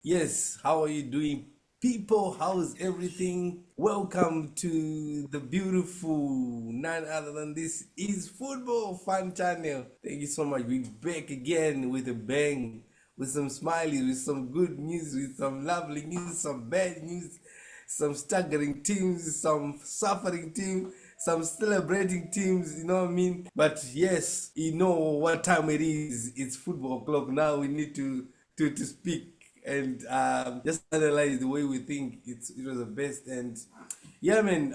Yes, how are you doing, people? How's everything? Welcome to the beautiful, none other than this is Football Fun Channel. Thank you so much. We're back again with a bang, with some smileys, with some good news, with some lovely news, some bad news, some staggering teams, some suffering teams, some celebrating teams, you know what I mean? But yes, you know what time it is. It's football o'clock now. We need to speak and just analyze the way we think it was the best. And yeah, man,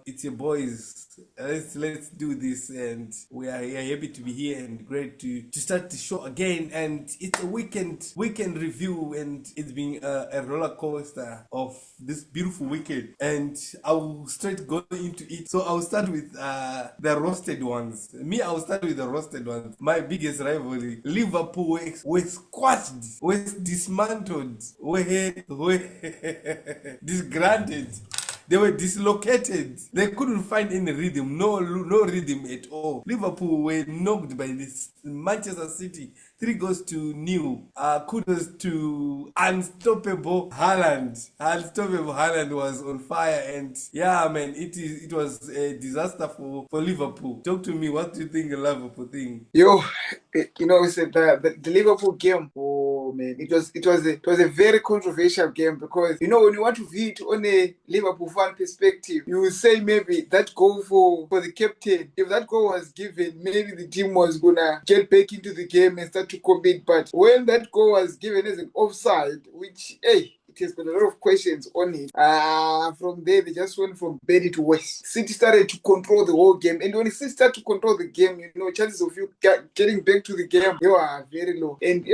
it's your boys. Let's do this, and we are happy to be here and great to start the show again. And it's a weekend review, and it's been a roller coaster of this beautiful weekend. And I'll straight go into it. So I'll start with the roasted ones. I'll start with the roasted ones. My biggest rivalry, Liverpool, were squashed, were dismantled, were disgruntled. They were dislocated. They couldn't find any rhythm, no rhythm at all. Liverpool were knocked by this Manchester City 3 goals to nil. Kudos to unstoppable Haaland. Unstoppable Haaland was on fire, and yeah, man, it was a disaster for Liverpool. Talk to me. What do you think of Liverpool thing? Yo, we said the Liverpool game. Oh man, it was a very controversial game because when you want to view it on a Liverpool fan perspective, you will say maybe that goal for the captain. If that goal was given, maybe the team was gonna get back into the game and start to compete. But when that goal was given as an offside, which it has got a lot of questions on it. From there, they just went from bad to worse. City started to control the whole game. And when City started to control the game, chances of you getting back to the game, are very low. And,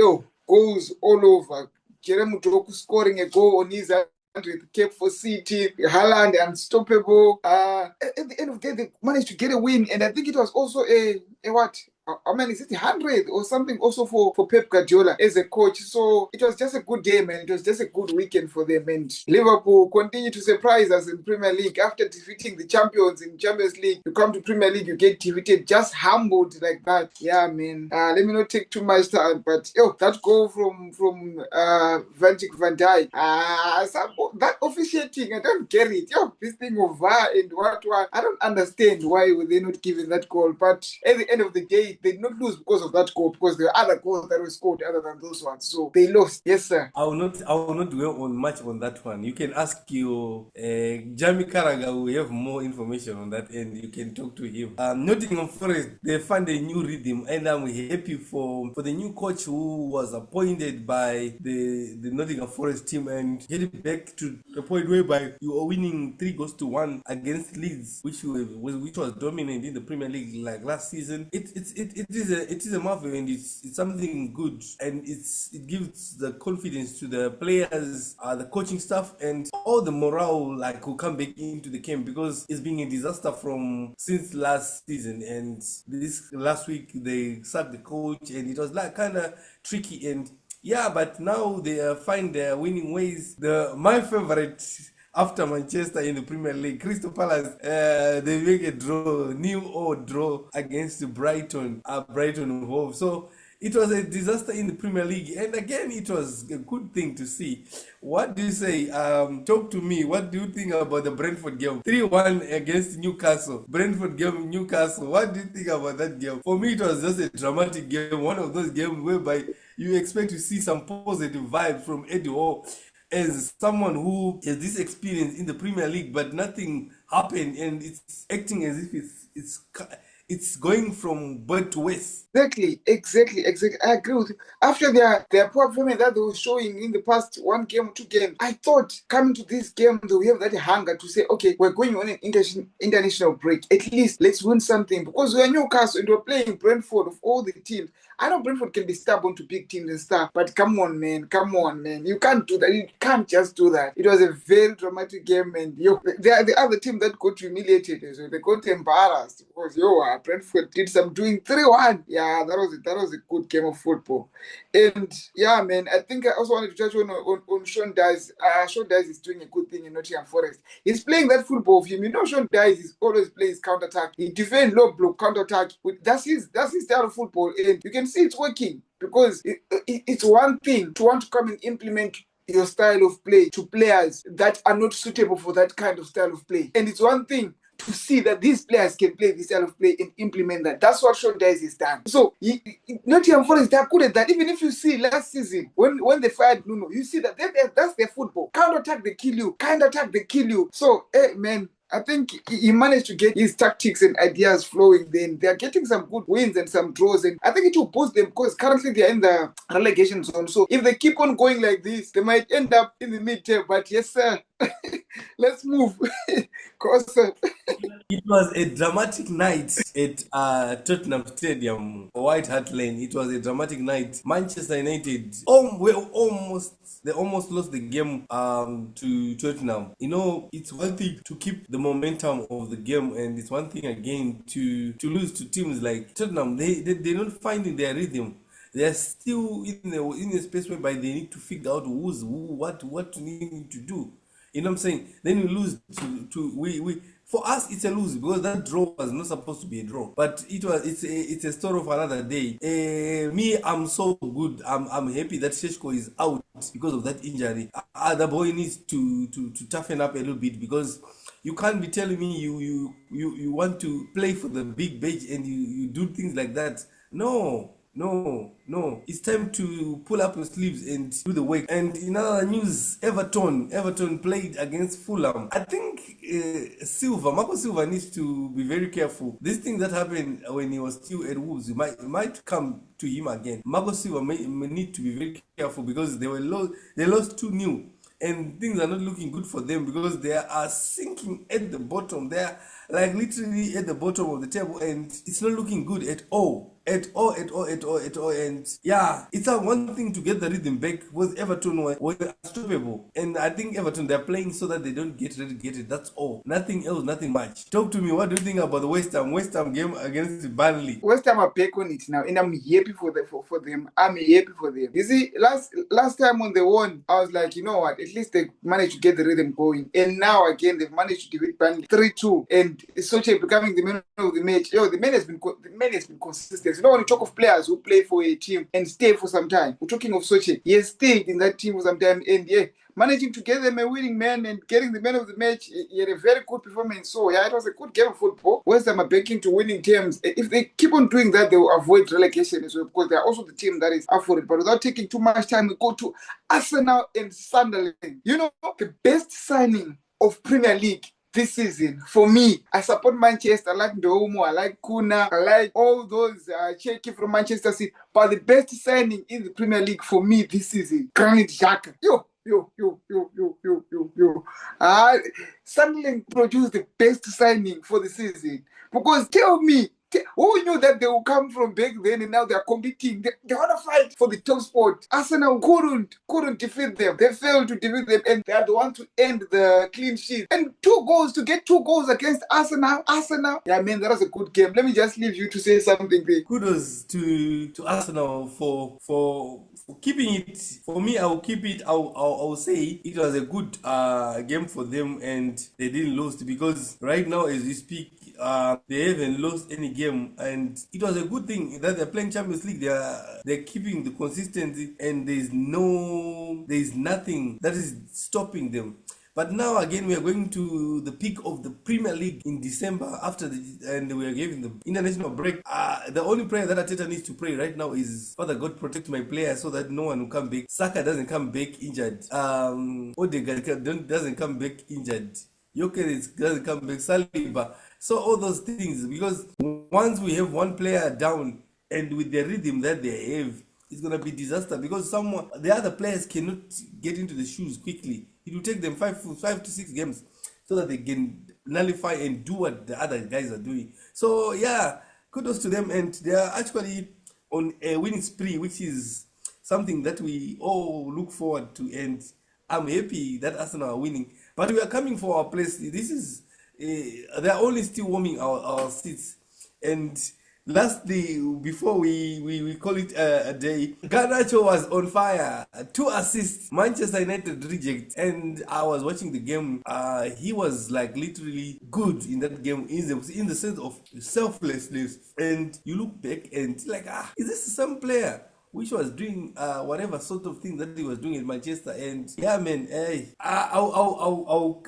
goals all over. Jeremy Doku scoring a goal on his 100th cap for City. Haaland unstoppable. At the end of the day, they managed to get a win. And I think it was also a what? Is it 100 or something also for Pep Guardiola as a coach? So it was just a good game and it was just a good weekend for them. And Liverpool continue to surprise us in Premier League after defeating the champions in Champions League. You come to Premier League, you get defeated, just humbled like that. Yeah, man. Let me not take too much time, but that goal from Virgil van Dijk. That officiating, I don't get it. This thing of VAR and what. I don't understand why were they not given that goal. But at the end of the day, they did not lose because of that goal, because there are other goals that were scored other than those ones. So they lost. Yes, sir. I will not dwell on much on that one. You can ask your Jamie Carragher, who have more information on that, and you can talk to him. Nottingham Forest, they found a new rhythm, and I'm happy for the new coach who was appointed by the Nottingham Forest team, and getting back to the point whereby you are winning 3 goals to 1 against Leeds, which was dominant in the Premier League like last season. It is a marvel, and it's something good, and it gives the confidence to the players, the coaching staff, and all the morale like who come back into the camp, because it's been a disaster from since last season. And this last week they sacked the coach, and it was like kind of tricky. And yeah, but now they find their winning ways. My favorite after Manchester in the Premier League, Crystal Palace, they make a draw against Brighton Hove. So it was a disaster in the Premier League, and again, it was a good thing to see. What do you say? Talk to me. What do you think about the Brentford game? 3-1 against Newcastle. Brentford game, Newcastle. What do you think about that game? For me, it was just a dramatic game. One of those games whereby you expect to see some positive vibes from Eddie Howe as someone who has this experience in the Premier League, but nothing happened, and it's acting as if it's going from bad to worse. Exactly. I agree with you. After their poor performance that they were showing in the past one game, 2 games, I thought coming to this game they will have that hunger to say, okay, we're going on an international break. At least let's win something, because we're Newcastle and we're playing Brentford of all the teams. I know Brentford can be stubborn to big teams and stuff, but come on, man. You can't do that. You can't just do that. It was a very dramatic game, and the other team that got humiliated, so they got embarrassed because Brentford did some doing 3-1. Yeah, that was a good game of football. And yeah, man, I think I also wanted to touch on Sean Dyche. Sean Dyche is doing a good thing in Nottingham Forest. He's playing that football of him. Sean Dyche is always plays counter attack. He defends low block counter attack. That's his style of football, and you can see it's working, because it's one thing to want to come and implement your style of play to players that are not suitable for that kind of style of play. And it's one thing to see that these players can play this style of play and implement that. That's what Sean Dice has done. So Nottingham Forest, they are good at that. Even if you see last season when they fired Nuno, you see that that's their football. Counter attack, they kill you. Counter attack, they kill you. So, hey man, I think he managed to get his tactics and ideas flowing. Then they are getting some good wins and some draws, and I think it will boost them because currently they are in the relegation zone. So if they keep on going like this, they might end up in the mid-table. But yes, sir, let's move. Cause It was a dramatic night at Tottenham Stadium, White Hart Lane. It was a dramatic night. Manchester United, they almost lost the game to Tottenham. You know, it's one thing to keep the momentum of the game, and it's one thing again to lose to teams like Tottenham. They're not finding their rhythm. They're still in a space whereby they need to figure out who's who, what they need to do. You know what I'm saying? Then we lose to we for us it's a lose because that draw was not supposed to be a draw. But it's a story of another day. Me, I'm so good. I'm happy that Sheshko is out because of that injury. The boy needs to toughen up a little bit because you can't be telling me you want to play for the big badge and you do things like that. No. It's time to pull up your sleeves and do the work. And in other news, Everton played against Fulham. I think Marco Silva needs to be very careful. This thing that happened when he was still at Wolves, it might come to him again. Marco Silva may need to be very careful because they lost 2-0. And things are not looking good for them because they are sinking at the bottom. They are like literally at the bottom of the table, and it's not looking good at all. And yeah, it's a one thing to get the rhythm back because Everton were unstoppable. And I think Everton, they're playing so that they don't get relegated. That's all. Nothing else, nothing much. Talk to me. What do you think about the West Ham game against Burnley? West Ham are back on it now, and I'm happy for them. I'm happy for them. You see, last time when they won, I was like, you know what? At least they managed to get the rhythm going. And now again, they've managed to defeat Burnley 3-2, and Soche becoming the man of the match. The man has been consistent. You know, when you talk of players who play for a team and stay for some time, we're talking of Soche. He has stayed in that team for some time, and yeah, managing to get them a winning man and getting the man of the match. He had a very good performance. So yeah, it was a good game of football. West Ham are baking to winning terms. If they keep on doing that, they will avoid relegation as well because they are also the team that is up for it. But without taking too much time, we go to Arsenal and Sunderland. You know, the best signing of Premier League this season, for me, I support Manchester. I like Ndomo, I like Kuna, I like all those Cheki from Manchester City. But the best signing in the Premier League for me this season, Granit Xhaka. Yo. Sunderland produced the best signing for the season. Because tell me, who knew that they will come from back then and now they are competing? They want to fight for the top spot. Arsenal couldn't defeat them. They failed to defeat them, and they are the one to end the clean sheet. And to get two goals against Arsenal. Yeah, man, that was a good game. Let me just leave you to say something there. Kudos to Arsenal for keeping it. For me, I will keep it. I'll say it was a good game for them, and they didn't lose because right now as we speak, they haven't lost any game, and it was a good thing that they're playing Champions League. They're keeping the consistency, and there's nothing that is stopping them. But now again, we are going to the peak of the Premier League in December and we are giving the international break. The only prayer that Ateta needs to pray right now is, Father God, protect my players so that no one will come back. Saka doesn't come back injured. Odegaard doesn't come back injured. Jokeris doesn't come back. Saliba. So all those things, because once we have one player down and with the rhythm that they have, it's going to be disaster because the other players cannot get into the shoes quickly. It will take them 5 to 6 games so that they can nullify and do what the other guys are doing. So yeah, kudos to them, and they are actually on a winning spree, which is something that we all look forward to, and I'm happy that Arsenal are winning. But we are coming for our place. This is they're only still warming our seats. And lastly, before we call it a day, Garnacho was on fire. 2 assists, Manchester United reject. And I was watching the game. He was like literally good in that game in the sense of selflessness. And you look back and like, is this the same player which was doing whatever sort of thing that he was doing at Manchester. And yeah, man, hey, I'll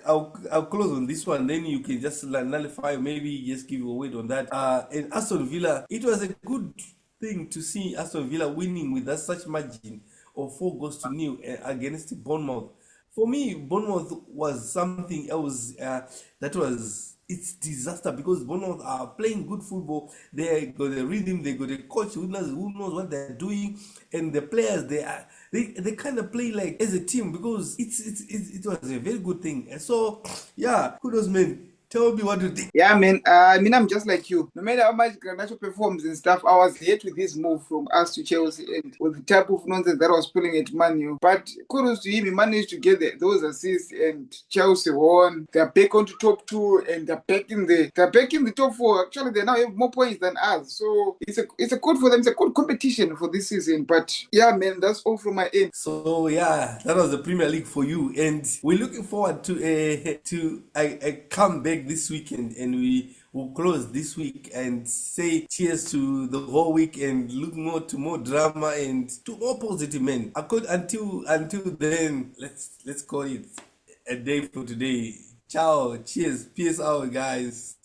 close on this one. Then you can just nullify, maybe just give a word on that. And Aston Villa, it was a good thing to see Aston Villa winning with that such margin of 4 goals to 0 against Bournemouth. For me, Bournemouth was something else that was it's disaster because Bournemouth are playing good football. They got a rhythm, they got a coach who knows what they're doing, and the players they kind of play like as a team because it was a very good thing. And so yeah, kudos man. Tell me what you think. Yeah, man. I mean, I'm just like you. No matter how much Garnacho performs and stuff, I was hit with this move from us to Chelsea and with the type of nonsense that was pulling at Man U. But kudos to him, he managed to get those assists, and Chelsea won. They're back onto top two, and they're back in the top four. Actually, they now have more points than us. So it's a good for them. It's a good competition for this season. But yeah, man, that's all from my end. So yeah, that was the Premier League for you, and we're looking forward to a comeback this weekend, and we will close this week and say cheers to the whole week and look more to more drama and to more positive, men. Until then, let's call it a day for today. Ciao, cheers, peace out, guys.